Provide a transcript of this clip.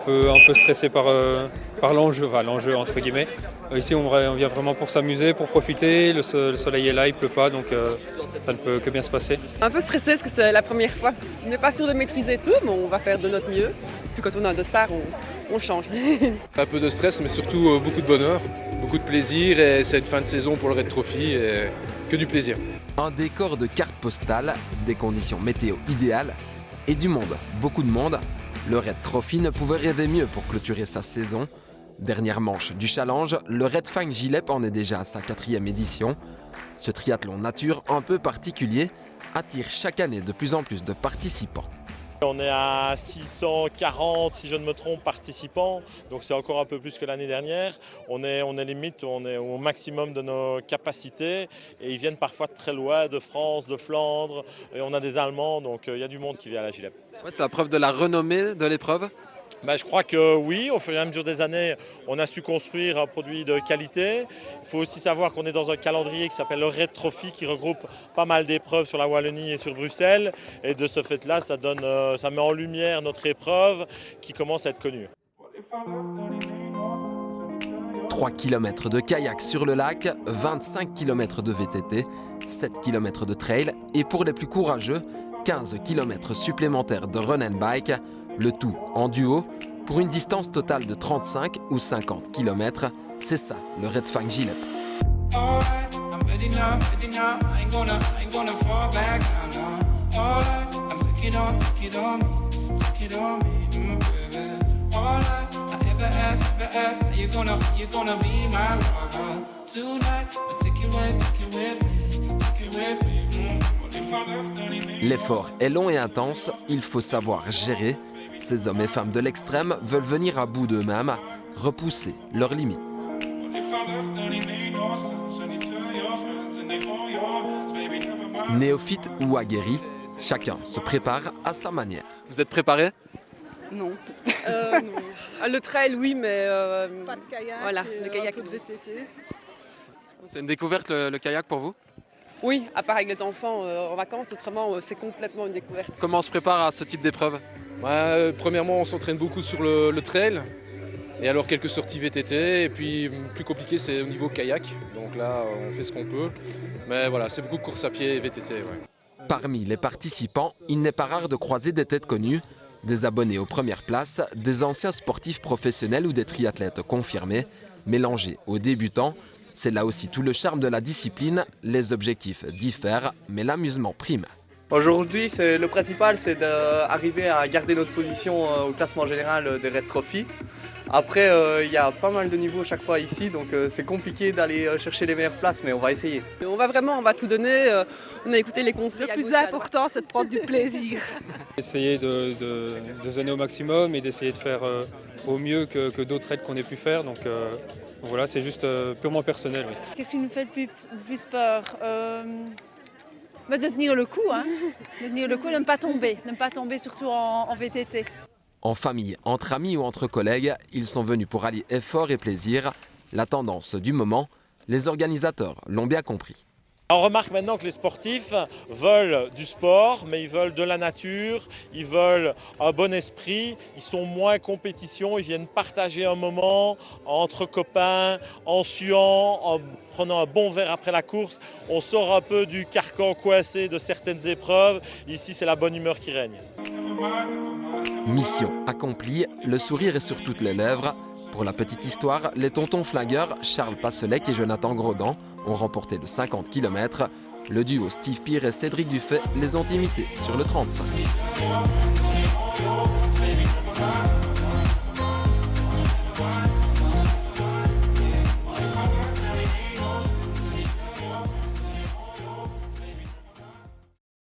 un peu stressé par l'enjeu, enfin, l'enjeu entre guillemets. Ici, on vient vraiment pour s'amuser, pour profiter. Le soleil est là, il pleut pas, donc ça ne peut que bien se passer. Un peu stressé parce que c'est la première fois. On n'est pas sûr de maîtriser tout, mais on va faire de notre mieux. Puis quand on a un dossard, on change. Un peu de stress, mais surtout beaucoup de bonheur, beaucoup de plaisir. Et c'est une fin de saison pour le Red Trophy, et que du plaisir. Un décor de cartes postales, des conditions météo idéales et du monde, beaucoup de monde. Le Red Trophy ne pouvait rêver mieux pour clôturer sa saison. Dernière manche du challenge, le Red Fang Gilep en est déjà à sa 4e édition. Ce triathlon nature un peu particulier attire chaque année de plus en plus de participants. On est à 640, si je ne me trompe, participants, donc c'est encore un peu plus que l'année dernière. On est limite, on est au maximum de nos capacités et ils viennent parfois de très loin, de France, de Flandre, et on a des Allemands, donc il y a du monde qui vient à la Gilep. Ouais, c'est la preuve de la renommée de l'épreuve. Je crois que oui, au fur et à mesure des années, on a su construire un produit de qualité. Il faut aussi savoir qu'on est dans un calendrier qui s'appelle le Red Trophy, qui regroupe pas mal d'épreuves sur la Wallonie et sur Bruxelles. Et de ce fait-là, ça met en lumière notre épreuve qui commence à être connue. 3 km de kayak sur le lac, 25 km de VTT, 7 km de trail et pour les plus courageux, 15 km supplémentaires de run and bike, le tout en duo pour une distance totale de 35 ou 50 km. C'est ça, le Red Fang Gilep. L'effort est long et intense, il faut savoir gérer. Ces hommes et femmes de l'extrême veulent venir à bout d'eux-mêmes, repousser leurs limites. Néophyte ou aguerri, chacun se prépare à sa manière. Vous êtes préparé? Non. Le trail, oui, mais pas de kayak, voilà, le kayak, un peu de VTT. C'est une découverte le kayak pour vous? Oui, à part avec les enfants en vacances, autrement c'est complètement une découverte. Comment on se prépare à ce type d'épreuve? Premièrement, on s'entraîne beaucoup sur le trail. Et alors quelques sorties VTT. Et puis plus compliqué, c'est au niveau kayak. Donc là, on fait ce qu'on peut. Mais voilà, c'est beaucoup de course à pied et VTT. Ouais. Parmi les participants, il n'est pas rare de croiser des têtes connues, des abonnés aux premières places, des anciens sportifs professionnels ou des triathlètes confirmés, mélangés aux débutants. C'est là aussi tout le charme de la discipline. Les objectifs diffèrent, mais l'amusement prime. Aujourd'hui, le principal, c'est d'arriver à garder notre position au classement général des Red Trophy. Après, il y a pas mal de niveaux chaque fois ici, donc c'est compliqué d'aller chercher les meilleures places, mais on va essayer. On va tout donner, on a écouté les conseils. Le plus important, c'est de prendre du plaisir. Essayer de se donner au maximum et d'essayer de faire au mieux que d'autres raids qu'on ait pu faire. Donc voilà, c'est juste purement personnel. Oui. Qu'est-ce qui nous fait le plus peur? De tenir le coup, de tenir le coup, de ne pas tomber surtout en VTT. En famille, entre amis ou entre collègues, ils sont venus pour allier effort et plaisir. La tendance du moment, les organisateurs l'ont bien compris. On remarque maintenant que les sportifs veulent du sport, mais ils veulent de la nature, ils veulent un bon esprit, ils sont moins compétition, ils viennent partager un moment entre copains, en suant, en prenant un bon verre après la course. On sort un peu du carcan coincé de certaines épreuves. Ici, c'est la bonne humeur qui règne. Mission accomplie, le sourire est sur toutes les lèvres. Pour la petite histoire, les tontons flingueurs Charles Passelec et Jonathan Grodan ont remporté le 50 km. Le duo Steve Peer et Cédric Dufay les ont imités sur le 35.